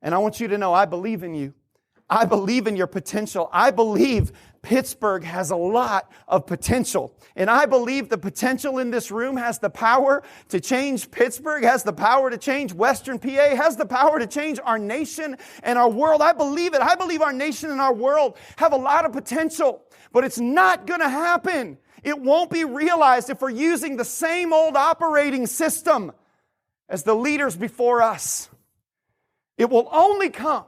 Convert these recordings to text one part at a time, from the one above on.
And I want you to know I believe in you. I believe in your potential. I believe Pittsburgh has a lot of potential. And I believe the potential in this room has the power to change Pittsburgh, has the power to change Western PA, has the power to change our nation and our world. I believe it. I believe our nation and our world have a lot of potential, but it's not going to happen. It won't be realized if we're using the same old operating system as the leaders before us. It will only come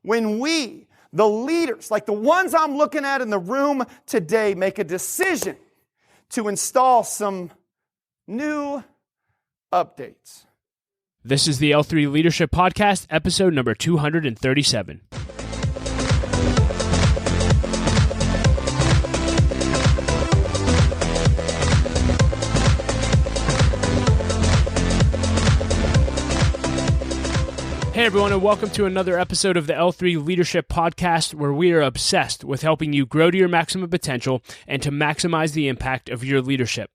when we, the leaders, like the ones I'm looking at in the room today, make a decision to install some new updates. This is the L3 Leadership Podcast, episode number 237. Hey everyone, and welcome to another episode of the L3 Leadership Podcast, where we are obsessed with helping you grow to your maximum potential and to maximize the impact of your leadership.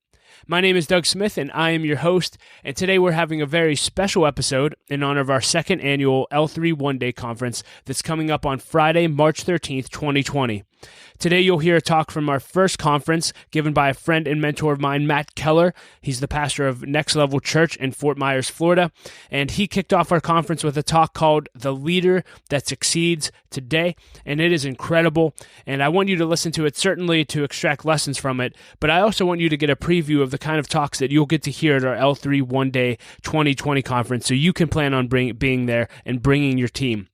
My name is Doug Smith, and I am your host, and today we're having a very special episode in honor of our second annual L3 One Day Conference that's coming up on Friday, March 13th, 2020. Today you'll hear a talk from our first conference given by a friend and mentor of mine, Matt Keller. He's the pastor of Next Level Church in Fort Myers, Florida, and he kicked off our conference with a talk called The Leader That Succeeds Today, and it is incredible, and I want you to listen to it, certainly to extract lessons from it, but I also want you to get a preview of the kind of talks that you'll get to hear at our L3 One Day 2020 conference, so you can plan on being there and bringing your team.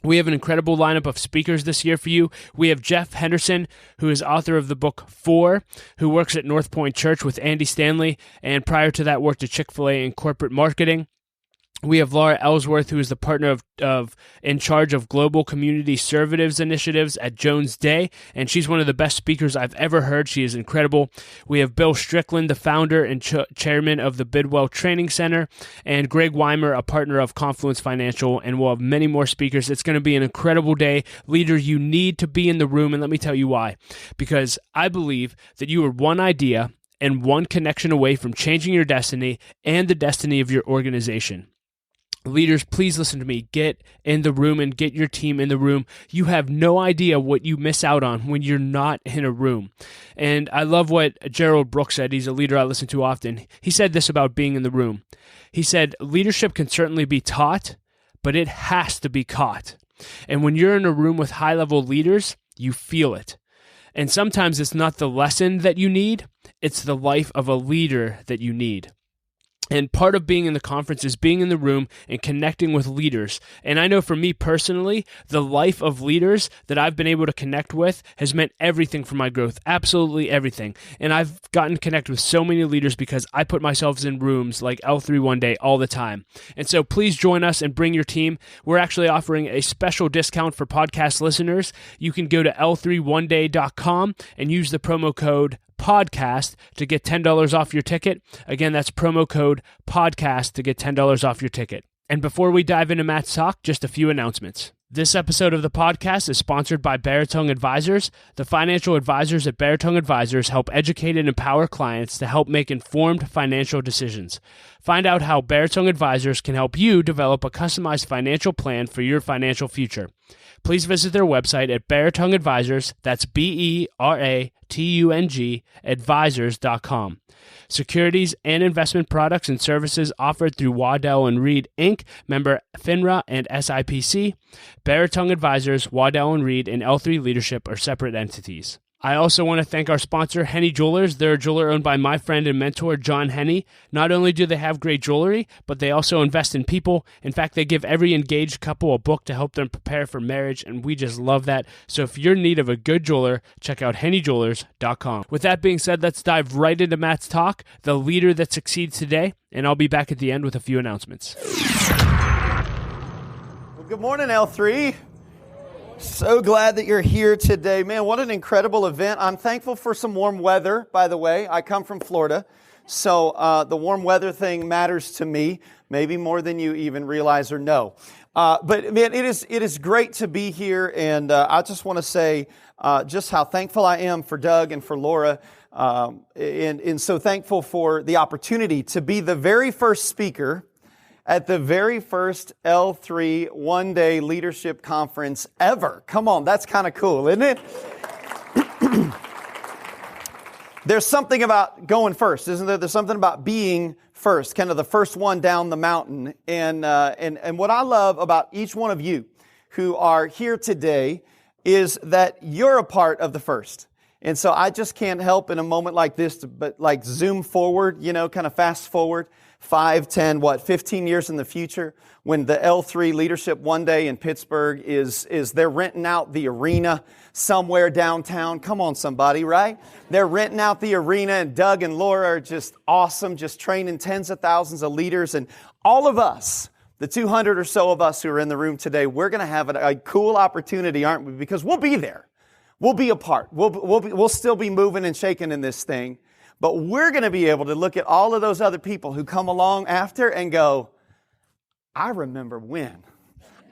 We have an incredible lineup of speakers this year for you. We have Jeff Henderson, who is author of the book 4, who works at Northpoint Church with Andy Stanley, and prior to that worked at Chik-fil-a in corporate marketing. We have Laura Ellsworth, who is the partner in charge of global community services initiatives at Jones Day, and she's one of the best speakers I've ever heard. She is incredible. We have Bill Strickland, the founder and chairman of the Bidwell Training Center, and Greg Weimer, a partner of Confluence Financial, and we'll have many more speakers. It's going to be an incredible day. Leader, you need to be in the room, and let me tell you why. Because I believe that you are one idea and one connection away from changing your destiny and the destiny of your organization. Leaders, please listen to me. Get in the room and get your team in the room. You have no idea what you miss out on when you're not in a room. And I love what Gerald Brooks said. He's a leader I listen to often. He said this about being in the room. He said, leadership can certainly be taught, but it has to be caught. And when you're in a room with high-level leaders, you feel it. And sometimes it's not the lesson that you need, it's the life of a leader that you need. And part of being in the conference is being in the room and connecting with leaders. And I know for me personally, the life of leaders that I've been able to connect with has meant everything for my growth, absolutely everything. And I've gotten connected with so many leaders because I put myself in rooms like L3 One Day all the time. And so please join us and bring your team. We're actually offering a special discount for podcast listeners. You can go to l3oneday.com and use the promo code podcast to get $10 off your ticket. Again, that's promo code podcast to get $10 off your ticket. And before we dive into Matt's talk, just a few announcements. This episode of the podcast is sponsored by Baritone Advisors. The financial advisors at Baritone Advisors help educate and empower clients to help make informed financial decisions. Find out how Baritone Advisors can help you develop a customized financial plan for your financial future. Please visit their website at Baritone Advisors, that's BERATUNG, advisors.com. Securities and investment products and services offered through Waddell & Reed, Inc., member FINRA and SIPC. Baritone Advisors, Waddell & Reed, and L3 Leadership are separate entities. I also want to thank our sponsor, Henny Jewelers. They're a jeweler owned by my friend and mentor, John Henny. Not only do they have great jewelry, but they also invest in people. In fact, they give every engaged couple a book to help them prepare for marriage, and we just love that. So if you're in need of a good jeweler, check out hennyjewelers.com. With that being said, let's dive right into Matt's talk, The Leader That Succeeds Today, and I'll be back at the end with a few announcements. Well, good morning, L3. So glad that you're here today. Man, what an incredible event. I'm thankful for some warm weather, by the way. I come from Florida, so the warm weather thing matters to me, maybe more than you even realize or know. But man, it is great to be here, and I just want to say just how thankful I am for Doug and for Laura, and so thankful for the opportunity to be the very first speaker at the very first L3 one-day leadership conference ever. Come on, that's kind of cool, isn't it? There's something about going first, isn't there? There's something about being first, kind of the first one down the mountain. And what I love about each one of you who are here today is that you're a part of the first. And so I just can't help in a moment like this, but like zoom forward, kind of fast forward 5, 10, 15 years in the future when the L3 Leadership One Day in Pittsburgh is they're renting out the arena somewhere downtown. Come on, somebody, right? They're renting out the arena, and Doug and Laura are just awesome, just training tens of thousands of leaders. And all of us, the 200 or so of us who are in the room today, we're going to have a cool opportunity, aren't we? Because we'll be there. We'll be a part. We'll still be moving and shaking in this thing. But we're going to be able to look at all of those other people who come along after and go, I remember when.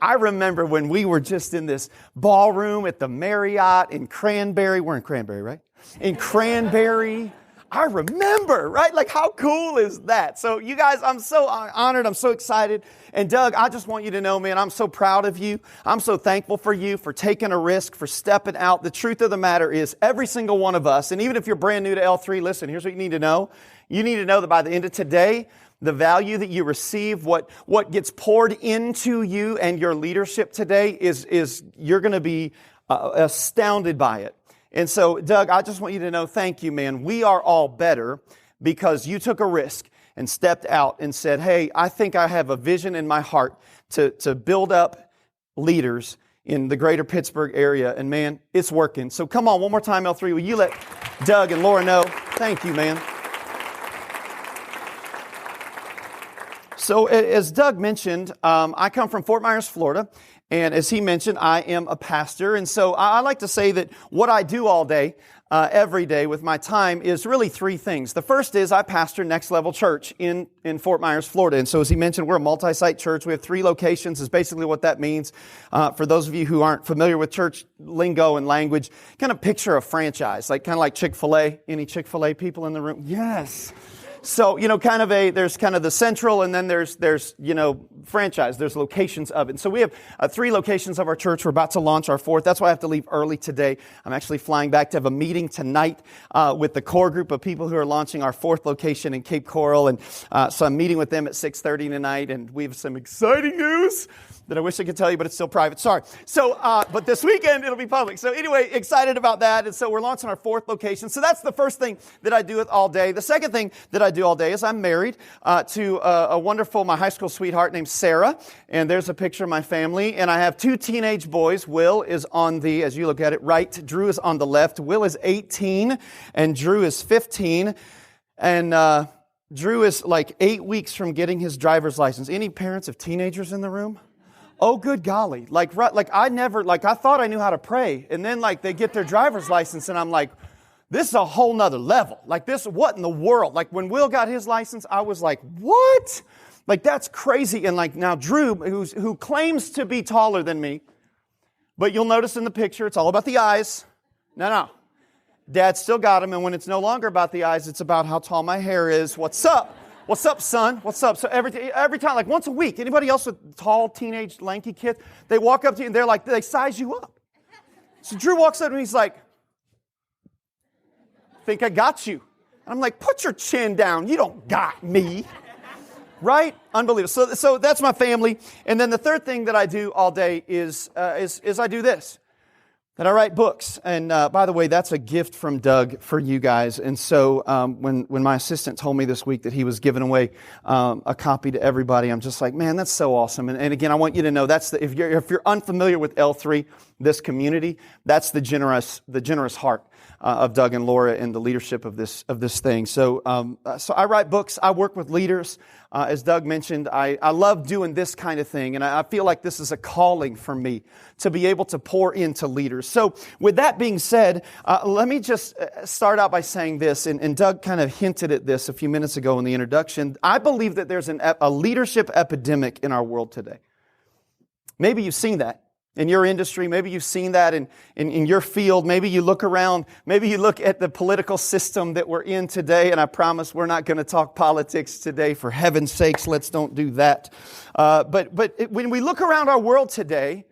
I remember when we were just in this ballroom at the Marriott in Cranberry. We're in Cranberry, right? In Cranberry. I remember, right? Like, how cool is that? So you guys, I'm so honored. I'm so excited. And Doug, I just want you to know, man, I'm so proud of you. I'm so thankful for you for taking a risk, for stepping out. The truth of the matter is every single one of us, and even if you're brand new to L3, listen, here's what you need to know. You need to know that by the end of today, the value that you receive, what gets poured into you and your leadership today is you're going to be astounded by it. And so, Doug, I just want you to know, thank you, man. We are all better because you took a risk and stepped out and said, hey, I think I have a vision in my heart to build up leaders in the greater Pittsburgh area. And man, it's working. So come on, one more time, L3. Will you let Doug and Laura know? Thank you, man. So as Doug mentioned, I come from Fort Myers, Florida. And as he mentioned, I am a pastor. And so I like to say that what I do all day, every day with my time is really three things. The first is I pastor Next Level Church in Fort Myers, Florida. And so as he mentioned, we're a multi-site church. We have 3 locations is basically what that means. For those of you who aren't familiar with church lingo and language, kind of picture a franchise, kind of like Chik-fil-a. Any Chik-fil-a people in the room? Yes. So, there's kind of the central, and then there's franchise. There's locations of it. And so we have 3 locations of our church. We're about to launch our 4th. That's why I have to leave early today. I'm actually flying back to have a meeting tonight with the core group of people who are launching our 4th location in Cape Coral. And so I'm meeting with them at 6:30 tonight, and we have some exciting news that I wish I could tell you, but it's still private. Sorry. So, but this weekend it'll be public. So anyway, excited about that. And so we're launching our 4th location. So that's the first thing that I do all day. The second thing that I do all day is I'm married to a wonderful, my high school sweetheart named Sarah. And there's a picture of my family. And I have 2 teenage boys. Will is on the, as you look at it, right. Drew is on the left. Will is 18 and Drew is 15. And Drew is like 8 weeks from getting his driver's license. Any parents of teenagers in the room? Oh, good golly. I thought I knew how to pray. And then they get their driver's license and I'm like, this is a whole nother level. What in the world? When Will got his license, I was like, what? That's crazy. And now Drew, who claims to be taller than me, but you'll notice in the picture, it's all about the eyes. No. Dad still got him. And when it's no longer about the eyes, it's about how tall my hair is. What's up? What's up, son? What's up? So every time, once a week, anybody else with tall, teenage, lanky kids, they walk up to you and they size you up. So Drew walks up and he's like, think I got you. And I'm like, put your chin down. You don't got me. Right? Unbelievable. So that's my family. And then the third thing that I do all day is I do this. That I write books. And by the way, that's a gift from Doug for you guys. And so when my assistant told me this week that he was giving away a copy to everybody, I'm just like, man, that's so awesome. And again, I want you to know that's if you're unfamiliar with L3, this community, that's the generous heart of Doug and Laura and the leadership of this thing. So I write books. I work with leaders. As Doug mentioned, I love doing this kind of thing, and I feel like this is a calling for me to be able to pour into leaders. So with that being said, let me just start out by saying this, and Doug kind of hinted at this a few minutes ago in the introduction. I believe that there's a leadership epidemic in our world today. Maybe you've seen that in your industry. Maybe you've seen that in your field. Maybe you look around. Maybe you look at the political system that we're in today. And I promise we're not going to talk politics today. For heaven's sakes, let's don't do that. But when we look around our world today,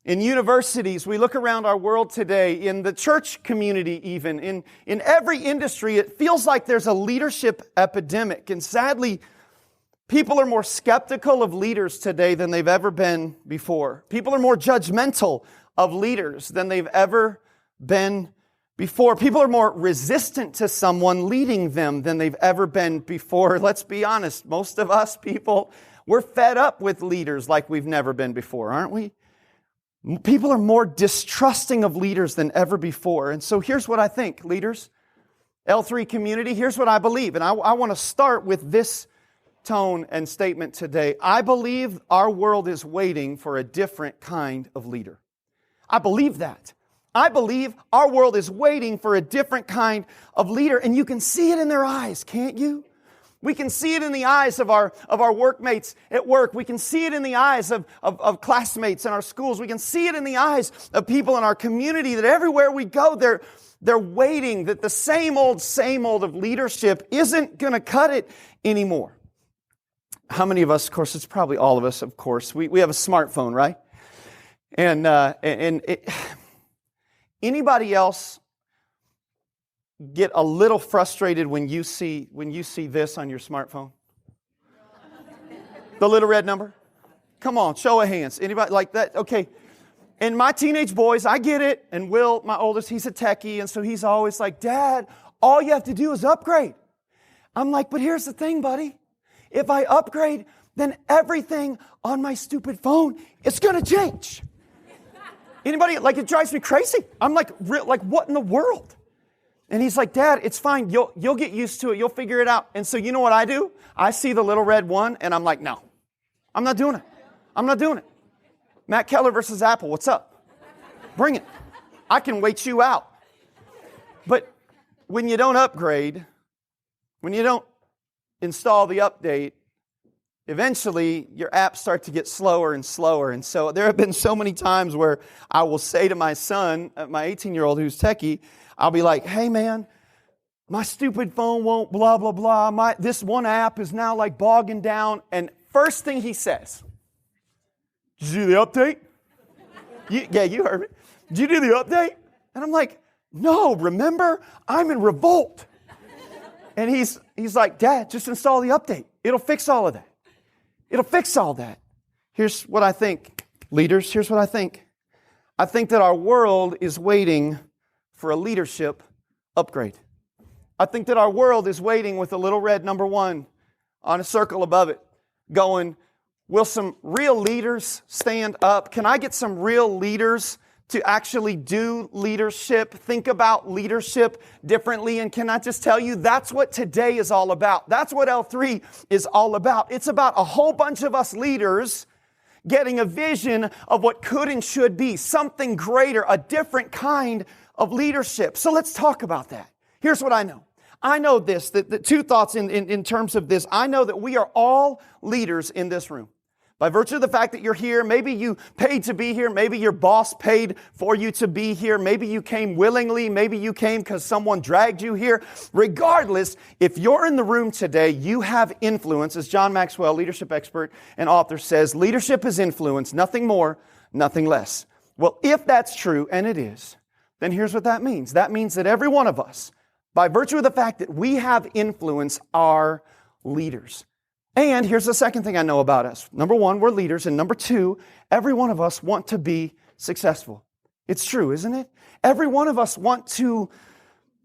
in universities, we look around our world today, in the church community even, in every industry, it feels like there's a leadership epidemic. And sadly, people are more skeptical of leaders today than they've ever been before. People are more judgmental of leaders than they've ever been before. People are more resistant to someone leading them than they've ever been before. Let's be honest, most of us people, we're fed up with leaders like we've never been before, aren't we? People are more distrusting of leaders than ever before. And so here's what I think, leaders, L3 community, here's what I believe. And I want to start with this tone and statement today. I believe our world is waiting for a different kind of leader. I believe that. I believe our world is waiting for a different kind of leader. And you can see it in their eyes, can't you? We can see it in the eyes of our workmates at work. We can see it in the eyes of classmates in our schools. We can see it in the eyes of people in our community, that everywhere we go, they're waiting, that the same old of leadership isn't going to cut it anymore. How many of us, of course, it's probably all of us, of course, we have a smartphone, right? And anybody else get a little frustrated when you see this on your smartphone? The little red number? Come on, show of hands. Anybody like that? Okay. And my teenage boys, I get it. And Will, my oldest, he's a techie. And so he's always like, Dad, all you have to do is upgrade. I'm like, but here's the thing, buddy. If I upgrade, then everything on my stupid phone is going to change. Anybody, like, it drives me crazy. I'm like, what in the world? And he's like, Dad, it's fine. You'll get used to it. You'll figure it out. And so you know what I do? I see the little red one, and I'm like, no, I'm not doing it. I'm not doing it. Matt Keller versus Apple, what's up? Bring it. I can wait you out. But when you don't upgrade, when you don't install the update, eventually your apps start to get slower and slower. And so there have been so many times where I will say to my son, my 18-year-old who's techie, I'll be like, hey man, my stupid phone won't blah, blah, blah. This one app is now like bogging down. And first thing he says, did you do the update? Yeah, you heard me. Did you do the update? And I'm like, no, remember, I'm in revolt. And he's like, Dad, just install the update. It'll fix all of that. It'll fix all that. Here's what I think, leaders. Here's what I think. I think that our world is waiting for a leadership upgrade. I think that our world is waiting with a little red number 1 on a circle above it, going, will some real leaders stand up? Can I get some real leaders to actually do leadership, think about leadership differently? And can I just tell you, that's what today is all about. That's what L3 is all about. It's about a whole bunch of us leaders getting a vision of what could and should be, something greater, a different kind of leadership. So let's talk about that. Here's what I know. I know this, that the two thoughts in terms of this. I know that we are all leaders in this room. By virtue of the fact that you're here, maybe you paid to be here, maybe your boss paid for you to be here, maybe you came willingly, maybe you came because someone dragged you here. Regardless, if you're in the room today, you have influence. As John Maxwell, leadership expert and author, says, leadership is influence, nothing more, nothing less. Well, if that's true, and it is, then here's what that means. That means that every one of us, by virtue of the fact that we have influence, are leaders. And here's the second thing I know about us. Number 1, we're leaders. And number 2, every one of us want to be successful. It's true, isn't it? Every one of us want to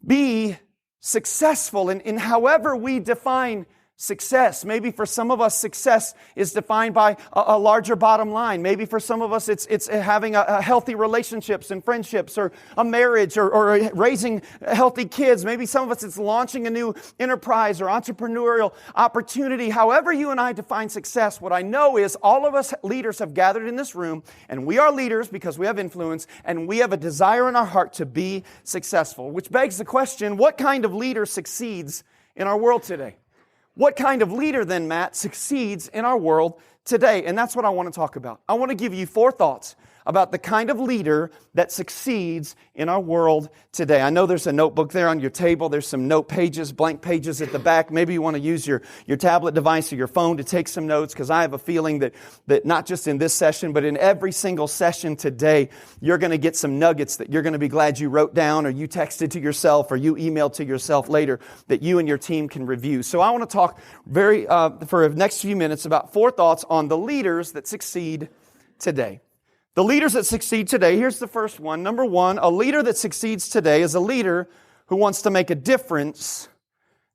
be successful in however we define success. Maybe for some of us, success is defined by a larger bottom line. Maybe for some of us, it's having a healthy relationships and friendships, or a marriage, or raising healthy kids. Maybe some of us, it's launching a new enterprise or entrepreneurial opportunity. However you and I define success, what I know is all of us leaders have gathered in this room, and we are leaders because we have influence, and we have a desire in our heart to be successful. Which begs the question, what kind of leader succeeds in our world today? What kind of leader then, Matt, succeeds in our world today? And that's what I want to talk about. I want to give you 4 thoughts about the kind of leader that succeeds in our world today. I know there's a notebook there on your table. There's some note pages, blank pages at the back. Maybe you want to use your tablet device or your phone to take some notes, because I have a feeling that not just in this session, but in every single session today, you're going to get some nuggets that you're going to be glad you wrote down, or you texted to yourself, or you emailed to yourself later, that you and your team can review. So I want to talk for the next few minutes about 4 thoughts on the leaders that succeed today. The leaders that succeed today, here's the first one. Number 1, a leader that succeeds today is a leader who wants to make a difference,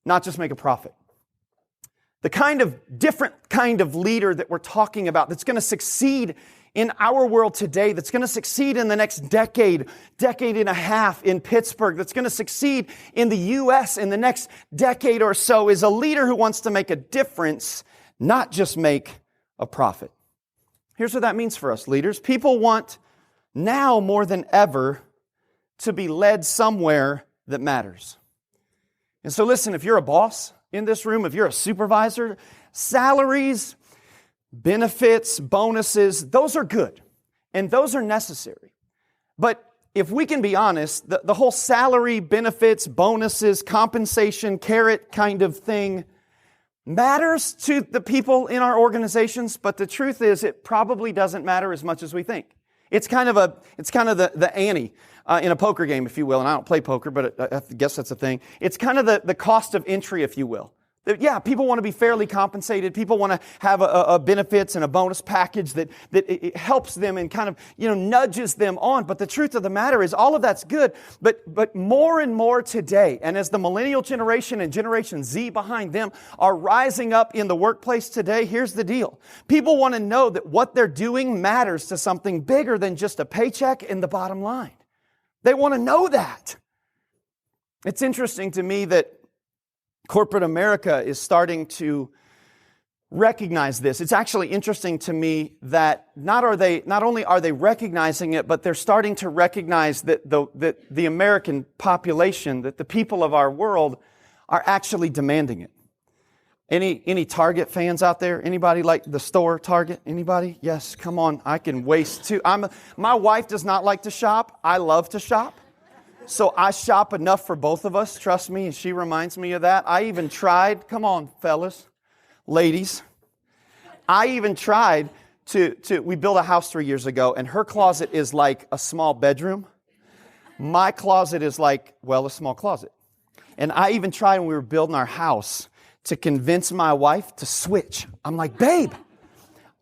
not just make a profit. The different kind of leader that we're talking about that's going to succeed in our world today, that's going to succeed in the next decade and a half in Pittsburgh, that's going to succeed in the U.S. in the next decade or so, is a leader who wants to make a difference, not just make a profit. Here's what that means for us leaders. People want now more than ever to be led somewhere that matters. And so listen, if you're a boss in this room, if you're a supervisor, salaries, benefits, bonuses, those are good and those are necessary. But if we can be honest, the whole salary, benefits, bonuses, compensation, carrot kind of thing matters to the people in our organizations, but the truth is it probably doesn't matter as much as we think. It's kind of the ante in a poker game, if you will, and I don't play poker, but I guess that's a thing. It's kind of the cost of entry, if you will. Yeah, people want to be fairly compensated. People want to have a benefits and a bonus package that it helps them and kind of, nudges them on. But the truth of the matter is all of that's good. But more and more today, and as the millennial generation and Generation Z behind them are rising up in the workplace today, here's the deal. People want to know that what they're doing matters to something bigger than just a paycheck and the bottom line. They want to know that. It's interesting to me that corporate America is starting to recognize this. It's actually interesting to me that not only are they recognizing it, but they're starting to recognize that the American population, that the people of our world are actually demanding it. Any Target fans out there? Anybody like the store Target? Anybody? Yes, come on. I can waste too. My wife does not like to shop. I love to shop. So I shop enough for both of us, trust me, and she reminds me of that. I even tried, come on, fellas, ladies. I even tried we built a house 3 years ago, and her closet is like a small bedroom. My closet is like, a small closet. And I even tried when we were building our house to convince my wife to switch. I'm like, babe,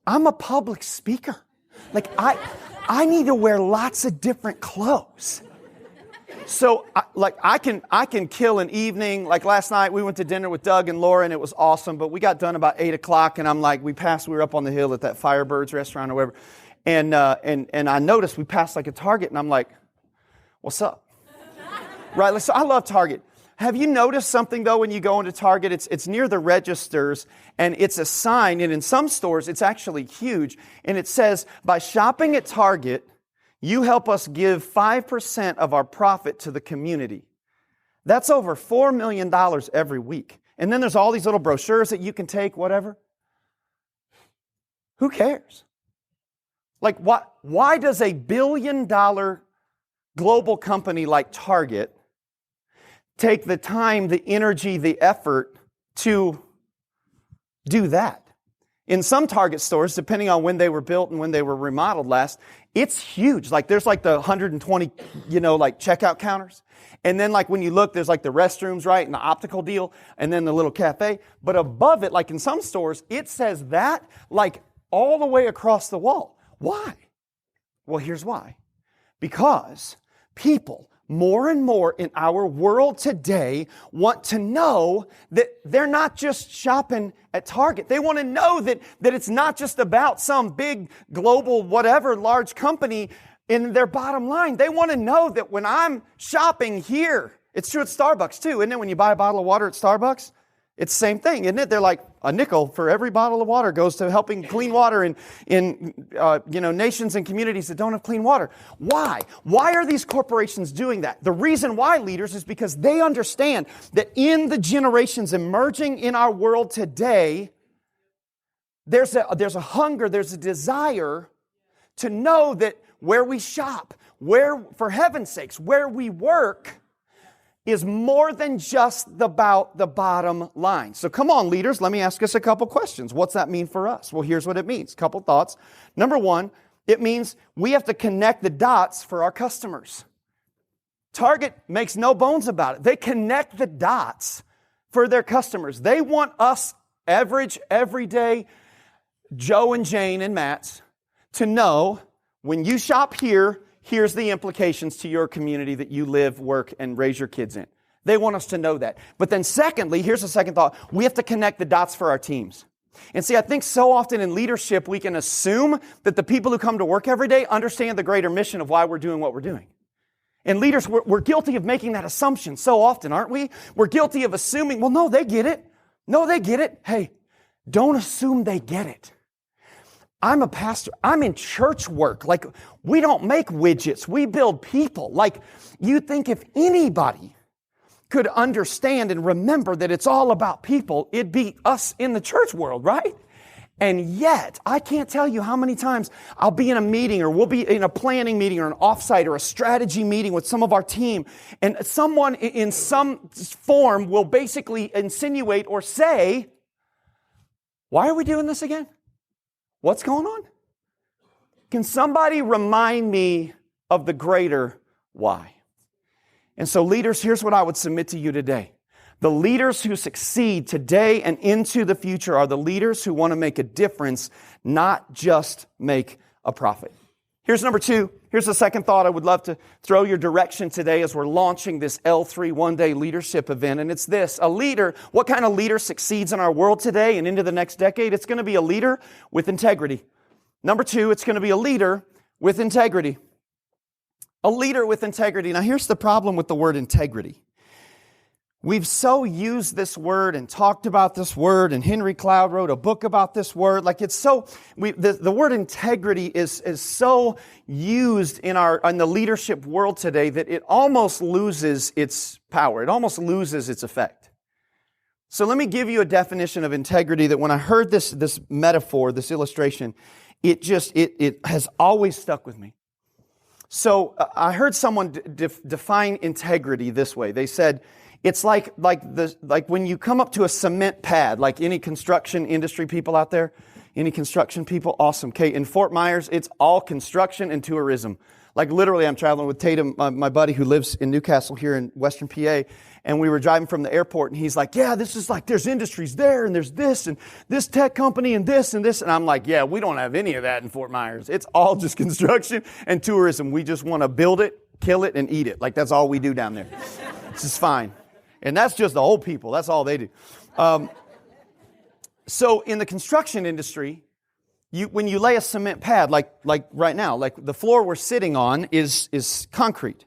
I'm a public speaker. Like, I need to wear lots of different clothes. So, I can kill an evening. Like last night, we went to dinner with Doug and Laura, and it was awesome. But we got done about 8 o'clock, and I'm like, we were up on the hill at that Firebirds restaurant or whatever, and I noticed we passed like a Target, and I'm like, what's up? Right? So I love Target. Have you noticed something though when you go into Target? It's near the registers, and it's a sign, and in some stores it's actually huge, and it says, by shopping at Target, you help us give 5% of our profit to the community. That's over $4 million every week. And then there's all these little brochures that you can take, whatever. Who cares? Like, why does a $1 billion global company like Target take the time, the energy, the effort to do that? In some Target stores, depending on when they were built and when they were remodeled last, it's huge. Like there's like the 120, like checkout counters. And then like when you look, there's like the restrooms, right? And the optical deal. And then the little cafe. But above it, like in some stores, it says that like all the way across the wall. Why? Well, here's why. Because people more and more in our world today want to know that they're not just shopping at Target. They want to know that it's not just about some big global whatever large company in their bottom line. They want to know that when I'm shopping here, it's true at Starbucks too, isn't it? When you buy a bottle of water at Starbucks, it's the same thing, isn't it? They're like a nickel for every bottle of water goes to helping clean water in nations and communities that don't have clean water. Why? Why are these corporations doing that? The reason why, leaders, is because they understand that in the generations emerging in our world today, there's a hunger, there's a desire to know that where we shop, for heaven's sakes, where we work is more than just about the bottom line. So come on, leaders, let me ask us a couple questions. What's that mean for us? Well, here's what it means. Couple thoughts. Number one, it means we have to connect the dots for our customers. Target makes no bones about it. They connect the dots for their customers. They want us, average, everyday Joe and Jane and Matt's, to know when you shop here, here's the implications to your community that you live, work, and raise your kids in. They want us to know that. But then secondly, here's the second thought. We have to connect the dots for our teams. And see, I think so often in leadership, we can assume that the people who come to work every day understand the greater mission of why we're doing what we're doing. And leaders, we're guilty of making that assumption so often, aren't we? We're guilty of assuming, well, no, they get it. No, they get it. Hey, don't assume they get it. I'm a pastor. I'm in church work. Like, we don't make widgets. We build people. Like, you think if anybody could understand and remember that it's all about people, it'd be us in the church world, right? And yet, I can't tell you how many times I'll be in a meeting or we'll be in a planning meeting or an offsite or a strategy meeting with some of our team, and someone in some form will basically insinuate or say, why are we doing this again? What's going on? Can somebody remind me of the greater why? And so leaders, here's what I would submit to you today. The leaders who succeed today and into the future are the leaders who want to make a difference, not just make a profit. Here's number two. Here's the second thought I would love to throw your direction today as we're launching this L3 one-day leadership event. And it's this: a leader. What kind of leader succeeds in our world today and into the next decade? It's going to be a leader with integrity. Number two, it's going to be a leader with integrity. A leader with integrity. Now, here's the problem with the word integrity. We've so used this word and talked about this word, and Henry Cloud wrote a book about this word. Like, it's so, the word integrity is so used in the leadership world today that it almost loses its power. It almost loses its effect. So let me give you a definition of integrity that when I heard this metaphor, this illustration, it has always stuck with me. So I heard someone define integrity this way. They said, it's like when you come up to a cement pad, like any construction industry people out there, any construction people, awesome. Okay, in Fort Myers, it's all construction and tourism. Like literally, I'm traveling with Tatum, my buddy who lives in Newcastle here in Western PA, and we were driving from the airport, and he's like, yeah, this is like, there's industries there, and there's this, and this tech company, and this, and this. And I'm like, yeah, we don't have any of that in Fort Myers. It's all just construction and tourism. We just want to build it, kill it, and eat it. Like, that's all we do down there. This is fine. And that's just the old people. That's all they do. So in the construction industry, when you lay a cement pad, like right now, like the floor we're sitting on is concrete.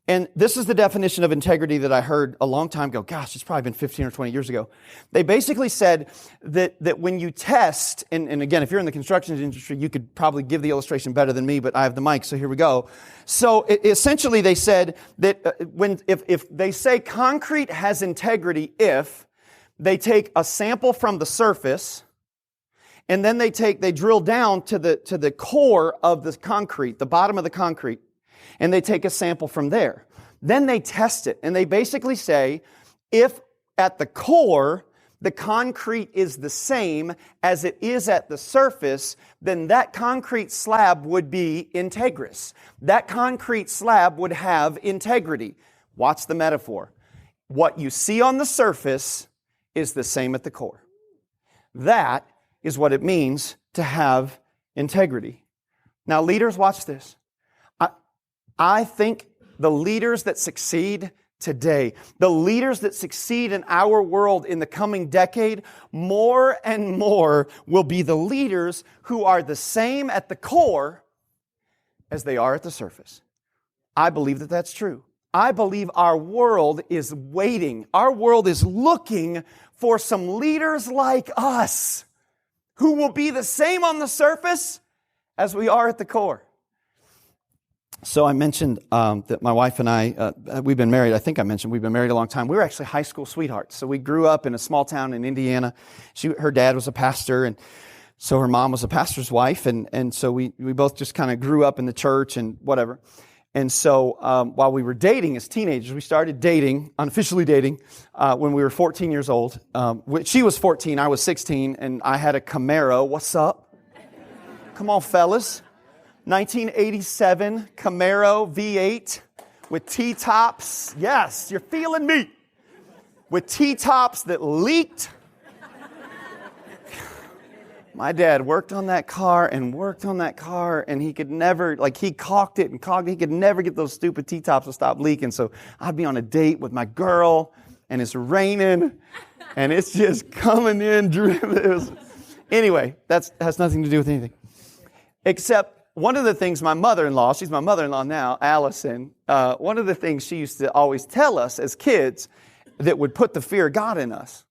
And this is the definition of integrity that I heard a long time ago. Gosh, it's probably been 15 or 20 years ago. They basically said that when you test, and again, if you're in the construction industry, you could probably give the illustration better than me, but I have the mic, so here we go. So essentially they said that if they say concrete has integrity if they take a sample from the surface, and then they drill down to the core of the concrete, the bottom of the concrete, and they take a sample from there. Then they test it, and they basically say, if at the core, the concrete is the same as it is at the surface, then that concrete slab would be integrous. That concrete slab would have integrity. Watch the metaphor. What you see on the surface is the same at the core. That is what it means to have integrity. Now, leaders, watch this. I think the leaders that succeed today, the leaders that succeed in our world in the coming decade, more and more will be the leaders who are the same at the core as they are at the surface. I believe that that's true. I believe our world is waiting. Our world is looking for some leaders like us who will be the same on the surface as we are at the core. So I mentioned that my wife and I, we've been married. I think I mentioned we've been married a long time. We were actually high school sweethearts. So we grew up in a small town in Indiana. Her dad was a pastor, and So her mom was a pastor's wife, and so we both just kind of grew up in the church and whatever. And so while we were dating as teenagers, we started dating, unofficially dating, when we were 14 years old. She was 14, I was 16, and I had a Camaro. What's up? Come on, fellas. 1987 Camaro V8 with T-tops. Yes, you're feeling me. With T-tops that leaked. My dad worked on that car, and he could never, he caulked it, he could never get those stupid T-tops to stop leaking. So I'd be on a date with my girl, and it's raining, and it's just coming in. Anyway, that has nothing to do with anything. Except one of the things my mother-in-law, she's my mother-in-law now, Allison, one of the things she used to always tell us as kids that would put the fear of God in us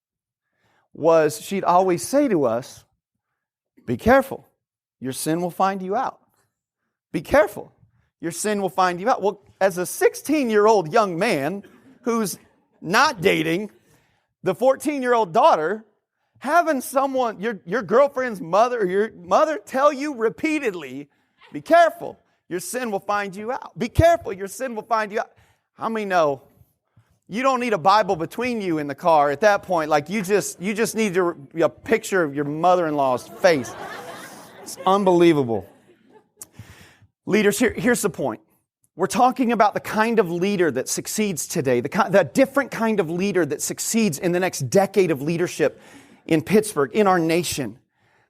was she'd always say to us, be careful, your sin will find you out. Be careful, your sin will find you out. Well, as a 16-year-old young man who's not dating, the 14-year-old daughter, having someone, your girlfriend's mother or your mother tell you repeatedly, be careful, your sin will find you out. Be careful, your sin will find you out. How many know you don't need a Bible between you in the car at that point? You just need a picture of your mother-in-law's face. It's unbelievable. Leaders, here's the point. We're talking about the kind of leader that succeeds today, the different kind of leader that succeeds in the next decade of leadership in Pittsburgh, in our nation.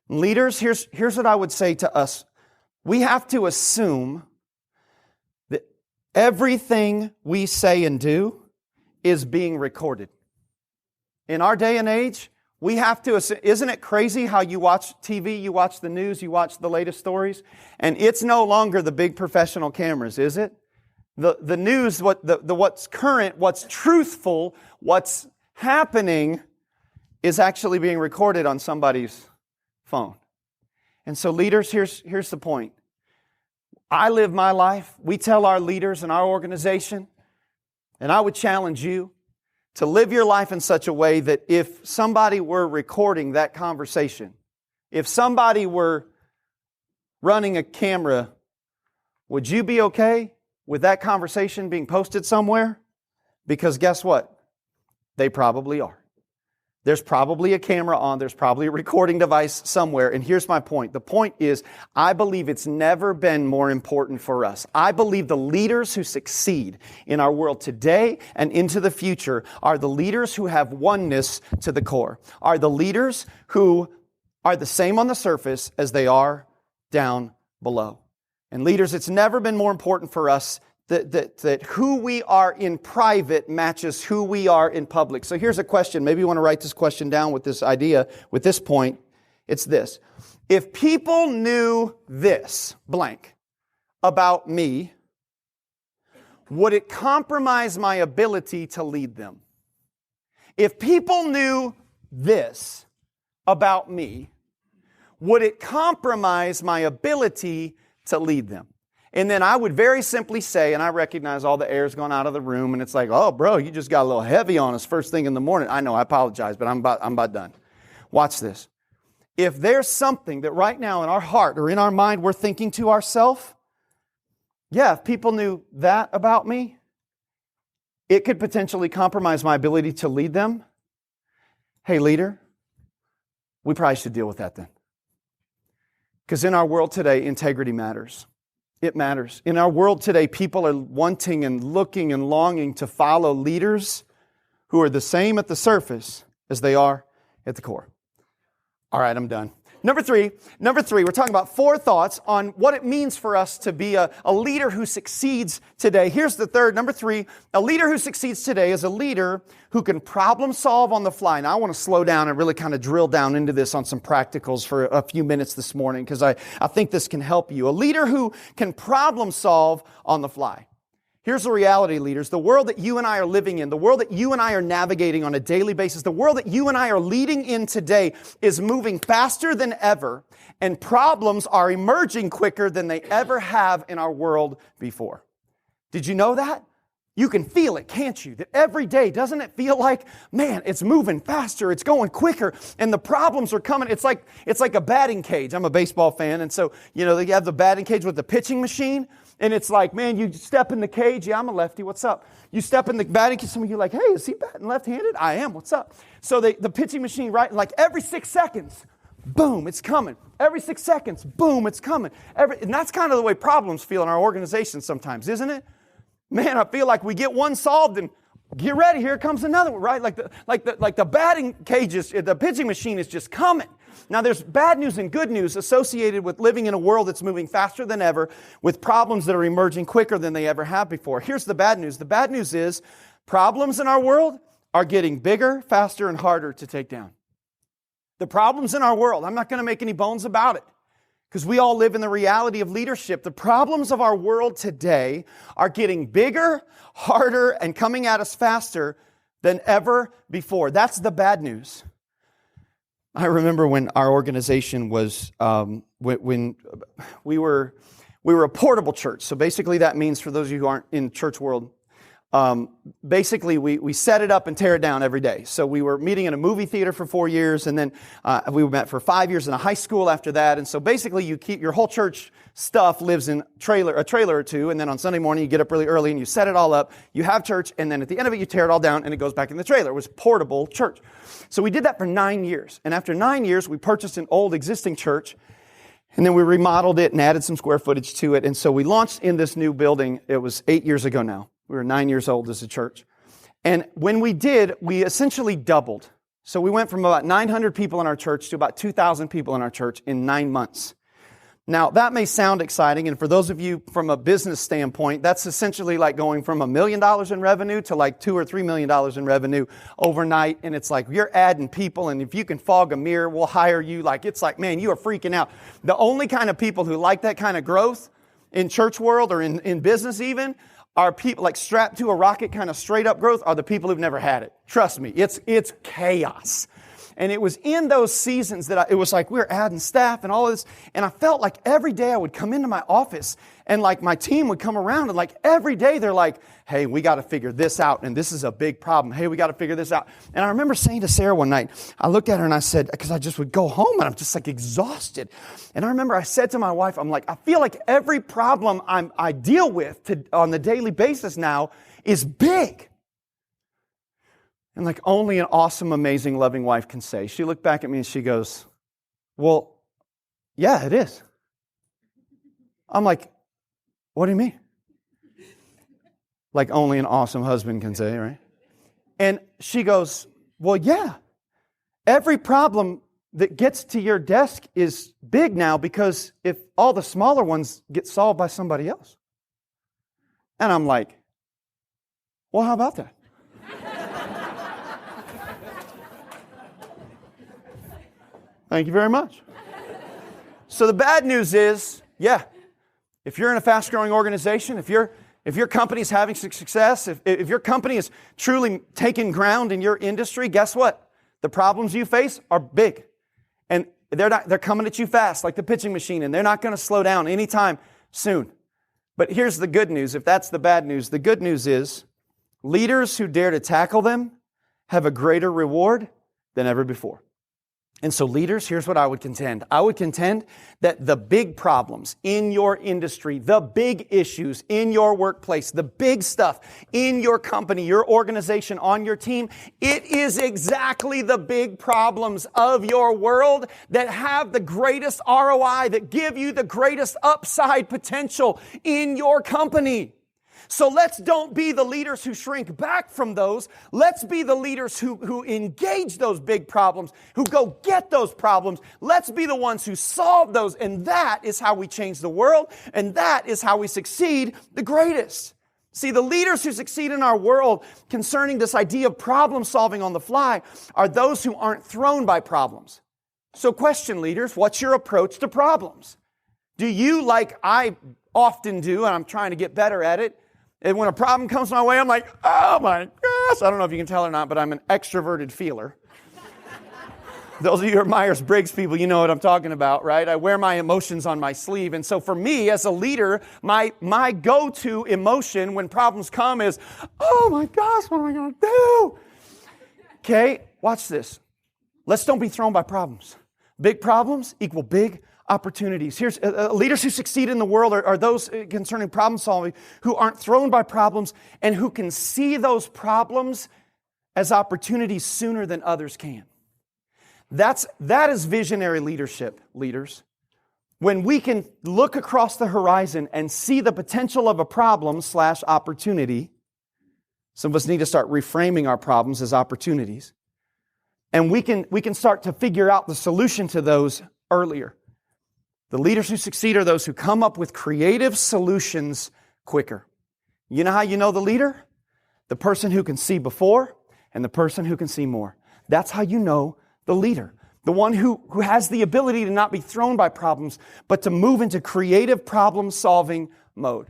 Leaders, here's what I would say to us. We have to assume that everything we say and do is being recorded. In our day and age, we have to assume, isn't it crazy how you watch TV, you watch the news, you watch the latest stories, and it's no longer the big professional cameras, is it? The news, what's current, what's truthful, what's happening is actually being recorded on somebody's phone. And so leaders, here's the point. I live my life. We tell our leaders in our organization, and I would challenge you to live your life in such a way that if somebody were recording that conversation, if somebody were running a camera, would you be okay with that conversation being posted somewhere? Because guess what? They probably are. There's probably a camera on. There's probably a recording device somewhere. And here's my point. The point is, I believe it's never been more important for us. I believe the leaders who succeed in our world today and into the future are the leaders who have oneness to the core, are the leaders who are the same on the surface as they are down below. And leaders, it's never been more important for us that who we are in private matches who we are in public. So here's a question. Maybe you want to write this question down with this idea, with this point. It's this. If people knew this, blank, about me, would it compromise my ability to lead them? If people knew this about me, would it compromise my ability to lead them? And then I would very simply say, and I recognize all the air's gone out of the room, and it's like, oh, bro, you just got a little heavy on us first thing in the morning. I know, I apologize, but I'm about done. Watch this. If there's something that right now in our heart or in our mind we're thinking to ourselves, yeah, if people knew that about me, it could potentially compromise my ability to lead them. Hey, leader, we probably should deal with that then. Because in our world today, integrity matters. It matters. In our world today, people are wanting and looking and longing to follow leaders who are the same at the surface as they are at the core. All right, I'm done. Number three, we're talking about 4 thoughts on what it means for us to be a leader who succeeds today. Here's the third. Number 3, a leader who succeeds today is a leader who can problem solve on the fly. Now, I want to slow down and really kind of drill down into this on some practicals for a few minutes this morning because I think this can help you. A leader who can problem solve on the fly. Here's the reality, leaders. The world that you and I are living in, the world that you and I are navigating on a daily basis, the world that you and I are leading in today is moving faster than ever, and problems are emerging quicker than they ever have in our world before. Did you know that? You can feel it, can't you? That every day, doesn't it feel like, man, it's moving faster, it's going quicker, and the problems are coming. It's like a batting cage. I'm a baseball fan, and so, they have the batting cage with the pitching machine, and it's like, man, you step in the cage. Yeah, I'm a lefty. What's up? You step in the batting cage, some of you are like, hey, is he batting left-handed? I am. What's up? So the pitching machine, right, like every 6 seconds, boom, it's coming. Every 6 seconds, boom, it's coming. And that's kind of the way problems feel in our organization sometimes, isn't it? Man, I feel like we get one solved and get ready, here comes another one, right? Like the batting cages, the pitching machine is just coming. Now there's bad news and good news associated with living in a world that's moving faster than ever, with problems that are emerging quicker than they ever have before. Here's the bad news. The bad news is problems in our world are getting bigger, faster, and harder to take down. The problems in our world, I'm not going to make any bones about it, because we all live in the reality of leadership. The problems of our world today are getting bigger, harder, and coming at us faster than ever before. That's the bad news. I remember when our organization was, when we were a portable church. So basically that means, for those of you who aren't in church world, basically we set it up and tear it down every day. So we were meeting in a movie theater for 4 years, and then we met for 5 years in a high school after that. And so basically you keep your whole church stuff lives in a trailer or two, and then on Sunday morning you get up really early and you set it all up, you have church, and then at the end of it you tear it all down and it goes back in the trailer. It was portable church. So we did that for 9 years. And after 9 years, we purchased an old existing church, and then we remodeled it and added some square footage to it. And so we launched in this new building. It was 8 years ago now. We were 9 years old as a church. And when we did, we essentially doubled. So we went from about 900 people in our church to about 2,000 people in our church in 9 months. Now, that may sound exciting, and for those of you from a business standpoint, that's essentially like going from $1 million in revenue to like $2 or $3 million in revenue overnight, and it's like you're adding people, and if you can fog a mirror, we'll hire you. Like, it's like, man, you are freaking out. The only kind of people who like that kind of growth in church world or in business even are people like strapped to a rocket kind of straight up growth are the people who've never had it. Trust me, it's chaos. And it was in those seasons that it was like we were adding staff and all this. And I felt like every day I would come into my office and like my team would come around and like every day they're like, hey, we got to figure this out. And this is a big problem. Hey, we got to figure this out. And I remember saying to Sarah one night, I looked at her and I said, because I just would go home and I'm just like exhausted. And I remember I said to my wife, I'm like, I feel like every problem I deal with on the daily basis now is big. And like only an awesome, amazing, loving wife can say. She looked back at me and she goes, well, yeah, it is. I'm like, what do you mean? Like only an awesome husband can say, right? And she goes, well, yeah. Every problem that gets to your desk is big now because if all the smaller ones get solved by somebody else. And I'm like, well, how about that? Thank you very much. So the bad news is, yeah, if you're in a fast-growing organization, if your company is having success, if your company is truly taking ground in your industry, guess what? The problems you face are big. And they're coming at you fast, like the pitching machine, and they're not going to slow down anytime soon. But here's the good news, if that's the bad news. The good news is leaders who dare to tackle them have a greater reward than ever before. And so leaders, here's what I would contend. I would contend that the big problems in your industry, the big issues in your workplace, the big stuff in your company, your organization, on your team, it is exactly the big problems of your world that have the greatest ROI, that give you the greatest upside potential in your company. So don't be the leaders who shrink back from those. Let's be the leaders who engage those big problems, who go get those problems. Let's be the ones who solve those. And that is how we change the world. And that is how we succeed the greatest. See, the leaders who succeed in our world concerning this idea of problem solving on the fly are those who aren't thrown by problems. So question, leaders, what's your approach to problems? Do you, like I often do, and I'm trying to get better at it, and when a problem comes my way, I'm like, oh my gosh. I don't know if you can tell or not, but I'm an extroverted feeler. Those of you who are Myers-Briggs people, you know what I'm talking about, right? I wear my emotions on my sleeve. And so for me as a leader, my go-to emotion when problems come is, oh my gosh, what am I going to do? Okay, watch this. Let's don't be thrown by problems. Big problems equal big opportunities. Here's leaders who succeed in the world are those concerning problem solving who aren't thrown by problems and who can see those problems as opportunities sooner than others can. That is visionary leadership, leaders. When we can look across the horizon and see the potential of a problem / opportunity, some of us need to start reframing our problems as opportunities. And we can start to figure out the solution to those earlier. The leaders who succeed are those who come up with creative solutions quicker. You know how you know the leader? The person who can see before and the person who can see more. That's how you know the leader. The one who has the ability to not be thrown by problems, but to move into creative problem-solving mode.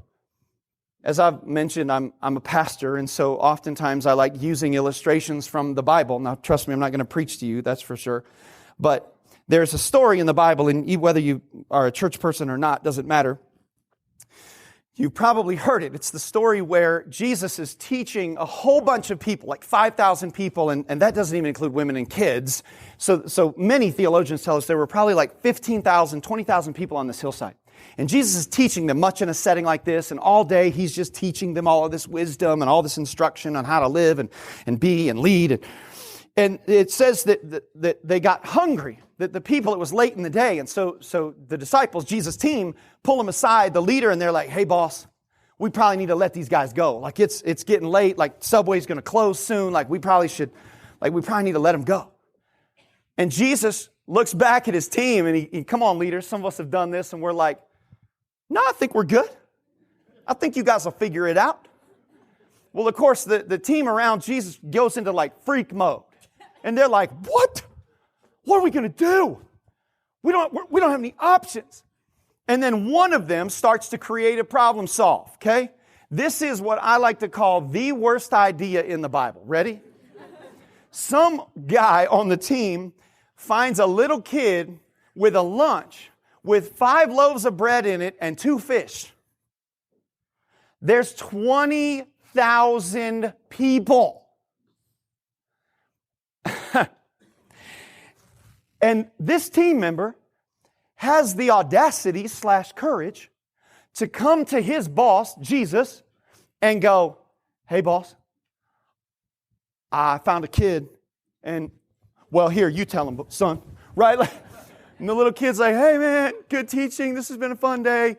As I've mentioned, I'm a pastor, and so oftentimes I like using illustrations from the Bible. Now, trust me, I'm not going to preach to you, that's for sure. But there's a story in the Bible, and whether you are a church person or not, doesn't matter. You've probably heard it. It's the story where Jesus is teaching a whole bunch of people, like 5,000 people, and that doesn't even include women and kids. So many theologians tell us there were probably like 15,000, 20,000 people on this hillside. And Jesus is teaching them much in a setting like this, and all day He's just teaching them all of this wisdom and all this instruction on how to live and be and lead. And it says that they got hungry, that the people, it was late in the day, and so the disciples, Jesus' team, pull him aside, the leader, and they're like, hey, boss, we probably need to let these guys go. Like, it's getting late, like, Subway's going to close soon, we probably need to let them go. And Jesus looks back at his team, and he come on, leaders, some of us have done this, and we're like, no, I think we're good. I think you guys will figure it out. Well, of course, the team around Jesus goes into like freak mode. And they're like, what? What are we going to do? We don't have any options. And then one of them starts to create a problem solve, okay? This is what I like to call the worst idea in the Bible. Ready? Some guy on the team finds a little kid with a lunch with 5 loaves of bread in it and 2 fish. There's 20,000 people. And this team member has the audacity / courage to come to his boss, Jesus, and go, hey, boss, I found a kid, and, well, here, you tell him, son, right? And the little kid's like, hey, man, good teaching. This has been a fun day.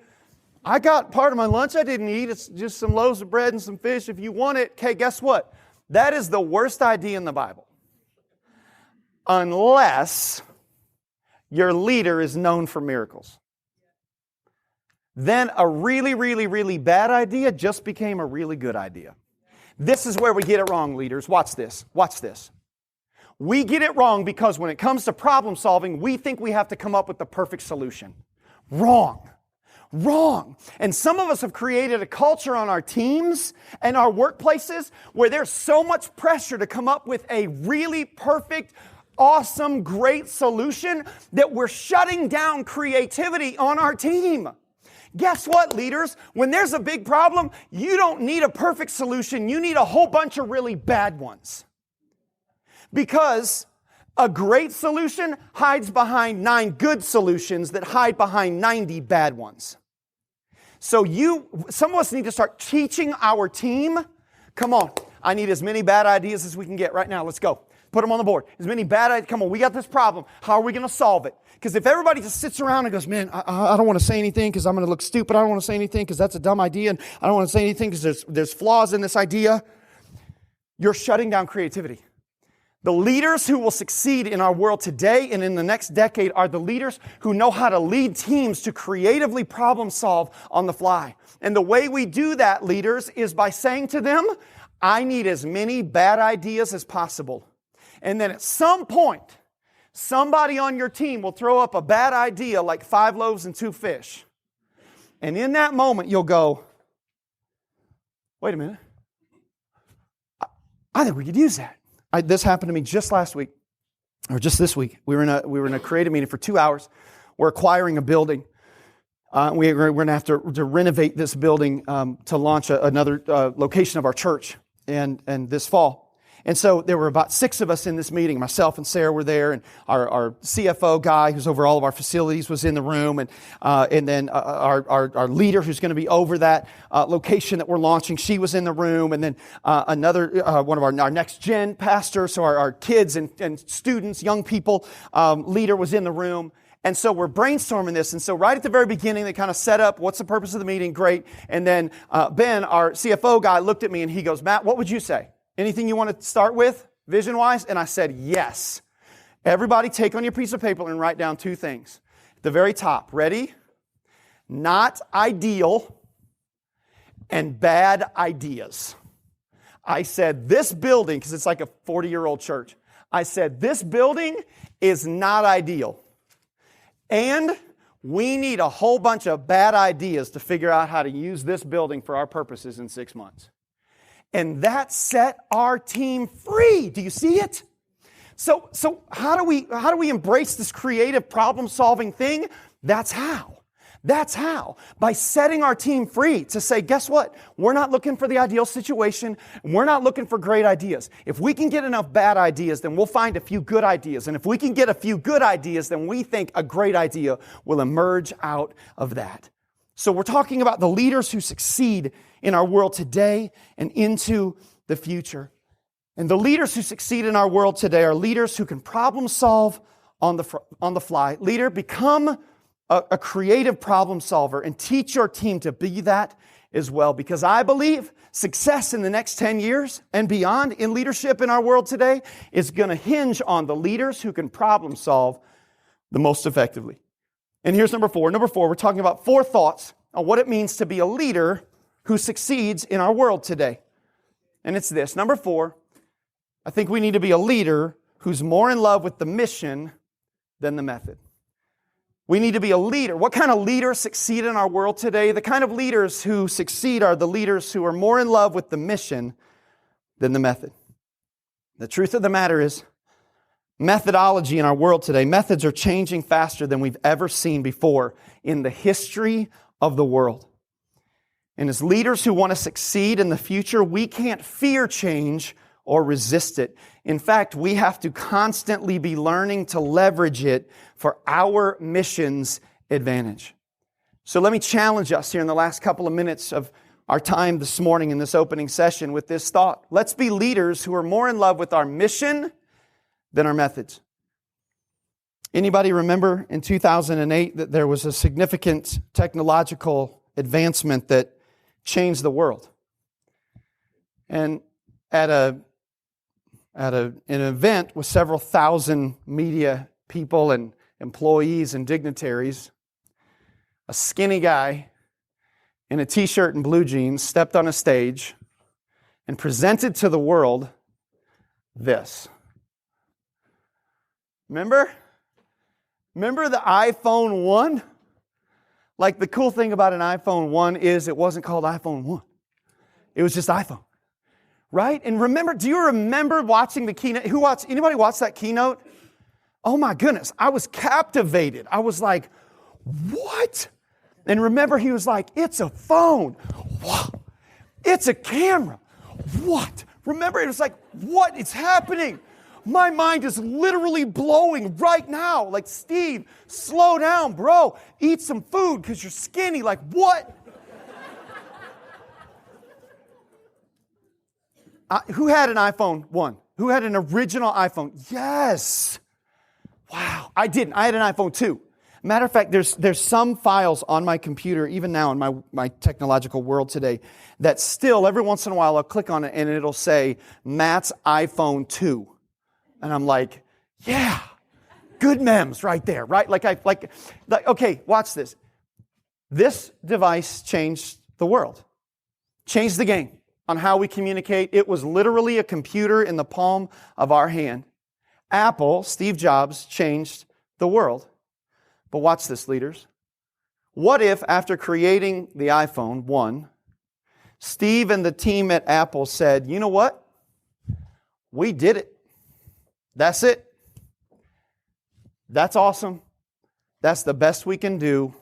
I got part of my lunch I didn't eat. It's just some loaves of bread and some fish. If you want it, okay, guess what? That is the worst idea in the Bible. Unless your leader is known for miracles. Then a really, really, really bad idea just became a really good idea. This is where we get it wrong, leaders. Watch this. Watch this. We get it wrong because when it comes to problem solving, we think we have to come up with the perfect solution. Wrong. Wrong. And some of us have created a culture on our teams and our workplaces where there's so much pressure to come up with a really perfect, awesome, great solution that we're shutting down creativity on our team. Guess what, leaders? When there's a big problem, you don't need a perfect solution. You need a whole bunch of really bad ones. Because a great solution hides behind 9 good solutions that hide behind 90 bad ones. So some of us need to start teaching our team, come on, I need as many bad ideas as we can get right now. Let's go. Put them on the board. As many bad ideas. Come on, we got this problem. How are we going to solve it? Because if everybody just sits around and goes, man, I don't want to say anything because I'm going to look stupid. I don't want to say anything because that's a dumb idea. And I don't want to say anything because there's flaws in this idea. You're shutting down creativity. The leaders who will succeed in our world today and in the next decade are the leaders who know how to lead teams to creatively problem solve on the fly. And the way we do that, leaders, is by saying to them, I need as many bad ideas as possible. And then at some point, somebody on your team will throw up a bad idea like 5 loaves and 2 fish. And in that moment, you'll go, wait a minute. I think we could use that. This happened to me just last week. or just this week, we were in a creative meeting for 2 hours. We're acquiring a building. We're going to have to renovate this building to launch another location of our church and this fall. And so there were about 6 of us in this meeting. Myself and Sarah were there, and our CFO guy, who's over all of our facilities, was in the room, and then our leader, who's going to be over that location that we're launching, she was in the room, and then another one of our next gen pastors, so our kids and students, young people leader was in the room. And so we're brainstorming this. And so right at the very beginning, they kind of set up, what's the purpose of the meeting? Great. And then Ben, our CFO guy, looked at me and he goes, Matt, what would you say? Anything you want to start with, vision-wise? And I said, yes. Everybody take on your piece of paper and write down 2 things. At the very top, ready? Not ideal and bad ideas. I said, this building, because it's like a 40-year-old church, I said, this building is not ideal. And we need a whole bunch of bad ideas to figure out how to use this building for our purposes in 6 months. And that set our team free. Do you see it? So how do we embrace this creative problem-solving thing? That's how. By setting our team free to say, guess what? We're not looking for the ideal situation. We're not looking for great ideas. If we can get enough bad ideas, then we'll find a few good ideas. And if we can get a few good ideas, then we think a great idea will emerge out of that. So we're talking about the leaders who succeed in our world today and into the future. And the leaders who succeed in our world today are leaders who can problem solve on the fly. Leader, become a creative problem solver and teach your team to be that as well. Because I believe success in the next 10 years and beyond in leadership in our world today is going to hinge on the leaders who can problem solve the most effectively. And here's number 4. Number 4, we're talking about 4 thoughts on what it means to be a leader who succeeds in our world today. And it's this. Number 4, I think we need to be a leader who's more in love with the mission than the method. We need to be a leader. What kind of leaders succeed in our world today? The kind of leaders who succeed are the leaders who are more in love with the mission than the method. The truth of the matter is, methodology in our world today, methods are changing faster than we've ever seen before in the history of the world. And as leaders who want to succeed in the future, we can't fear change or resist it. In fact, we have to constantly be learning to leverage it for our mission's advantage. So let me challenge us here in the last couple of minutes of our time this morning in this opening session with this thought. Let's be leaders who are more in love with our mission than our methods. Anybody remember in 2008 that there was a significant technological advancement that changed the world? And at an event with several thousand media people and employees and dignitaries, a skinny guy in a t-shirt and blue jeans stepped on a stage and presented to the world this. Remember the iPhone 1? Like, the cool thing about an iPhone 1 is it wasn't called iPhone 1. It was just iPhone. Right? And remember, do you remember watching the keynote? Anybody watch that keynote? Oh my goodness, I was captivated. I was like, what? And remember, he was like, it's a phone. Wow. It's a camera. What? Remember, it was like, what is happening? My mind is literally blowing right now. Like, Steve, slow down, bro. Eat some food because you're skinny. Like, what? Who had an iPhone 1? Who had an original iPhone? Yes. Wow. I didn't. I had an iPhone 2. Matter of fact, there's some files on my computer, even now in my technological world today, that still, every once in a while, I'll click on it and it'll say, Matt's iPhone 2. And I'm like, yeah, good memes right there, right? Like, okay, watch this. This device changed the world, changed the game on how we communicate. It was literally a computer in the palm of our hand. Apple, Steve Jobs, changed the world. But watch this, leaders. What if, after creating the iPhone 1, Steve and the team at Apple said, you know what? We did it. That's it. That's awesome. That's the best we can do.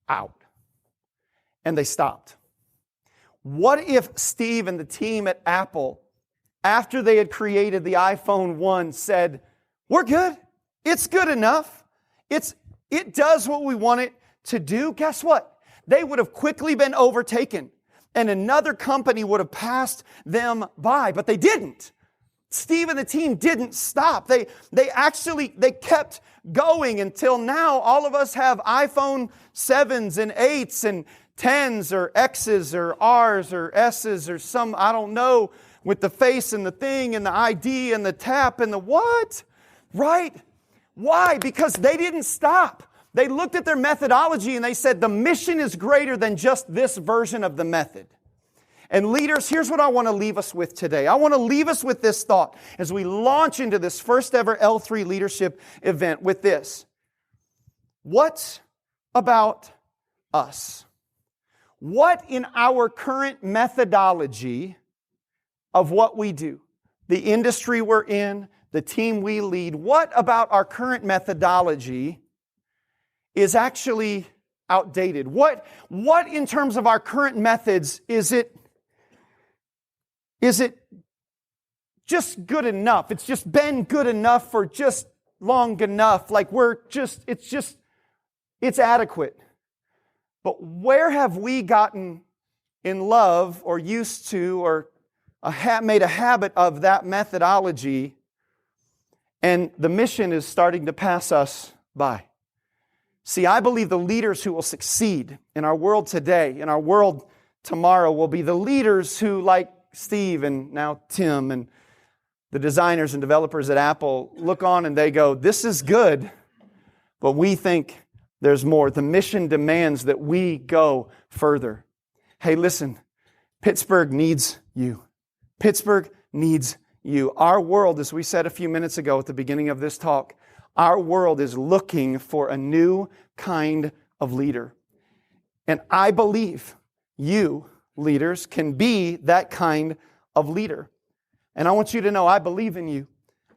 Out. And they stopped. What if Steve and the team at Apple, after they had created the iPhone 1, said, we're good. It's good enough. It does what we want it to do. Guess what? They would have quickly been overtaken, and another company would have passed them by, but they didn't. Steve and the team didn't stop. They kept going until now all of us have iPhone 7s and 8s and 10s or X's or R's or S's or some, I don't know, with the face and the thing and the ID and the tap and the what? Right? Why? Because they didn't stop. They looked at their methodology and they said, the mission is greater than just this version of the method. And leaders, here's what I want to leave us with today. I want to leave us with this thought as we launch into this first ever L3 leadership event with this. What about us? What in our current methodology of what we do, the industry we're in, the team we lead, what about our current methodology is actually outdated? What in terms of our current methods is it just good enough? It's just been good enough for just long enough. Like it's adequate. But where have we gotten in love or used to or made a habit of that methodology, and the mission is starting to pass us by? See, I believe the leaders who will succeed in our world today, in our world tomorrow, will be the leaders who, like Steve and now Tim and the designers and developers at Apple, look on and they go, this is good, but we think there's more. The mission demands that we go further. Hey, listen, Pittsburgh needs you. Pittsburgh needs you. Our world, as we said a few minutes ago at the beginning of this talk, our world is looking for a new kind of leader. And I believe you, leaders, can be that kind of leader. And I want you to know, I believe in you.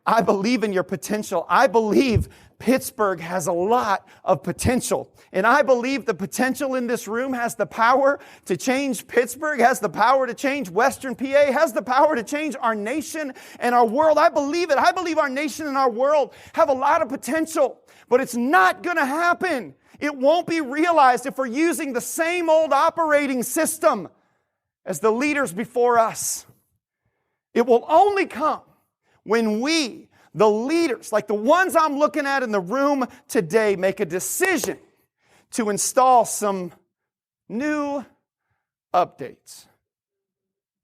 I believe in your potential. I believe Pittsburgh has a lot of potential. And I believe the potential in this room has the power to change Pittsburgh, has the power to change Western PA, has the power to change our nation and our world. I believe it. I believe our nation and our world have a lot of potential, but it's not going to happen. It won't be realized if we're using the same old operating system as the leaders before us. It will only come when we, the leaders, like the ones I'm looking at in the room today, make a decision to install some new updates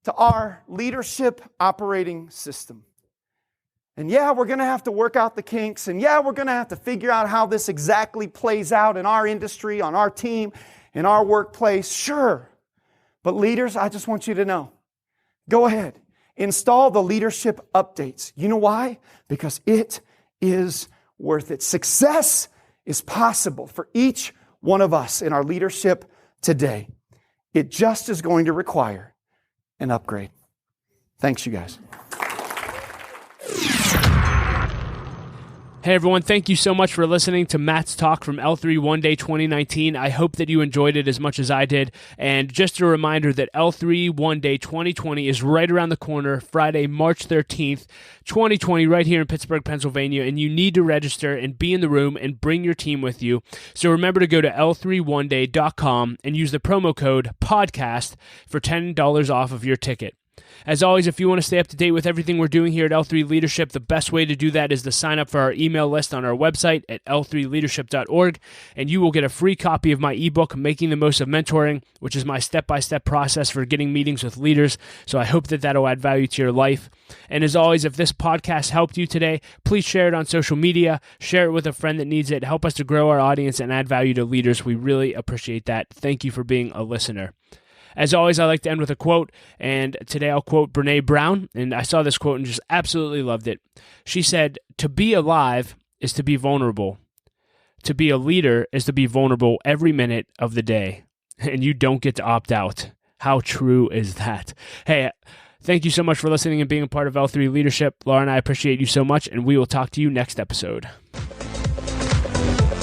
to our leadership operating system. And yeah, we're going to have to work out the kinks, and yeah, we're going to have to figure out how this exactly plays out in our industry, on our team, in our workplace. Sure. But leaders, I just want you to know, go ahead. Install the leadership updates. You know why? Because it is worth it. Success is possible for each one of us in our leadership today. It just is going to require an upgrade. Thanks, you guys. Hey everyone, thank you so much for listening to Matt's talk from L3 One Day 2019. I hope that you enjoyed it as much as I did. And just a reminder that L3 One Day 2020 is right around the corner, Friday, March 13th, 2020, right here in Pittsburgh, Pennsylvania. And you need to register and be in the room and bring your team with you. So remember to go to l3oneday.com and use the promo code PODCAST for $10 off of your ticket. As always, if you want to stay up to date with everything we're doing here at L3 Leadership, the best way to do that is to sign up for our email list on our website at l3leadership.org, and you will get a free copy of my ebook, Making the Most of Mentoring, which is my step-by-step process for getting meetings with leaders. So I hope that that'll add value to your life. And as always, if this podcast helped you today, please share it on social media, share it with a friend that needs it, help us to grow our audience and add value to leaders. We really appreciate that. Thank you for being a listener. As always, I like to end with a quote, and today I'll quote Brene Brown, and I saw this quote and just absolutely loved it. She said, "To be alive is to be vulnerable. To be a leader is to be vulnerable every minute of the day, and you don't get to opt out." How true is that? Hey, thank you so much for listening and being a part of L3 Leadership. Laura and I appreciate you so much, and we will talk to you next episode. you.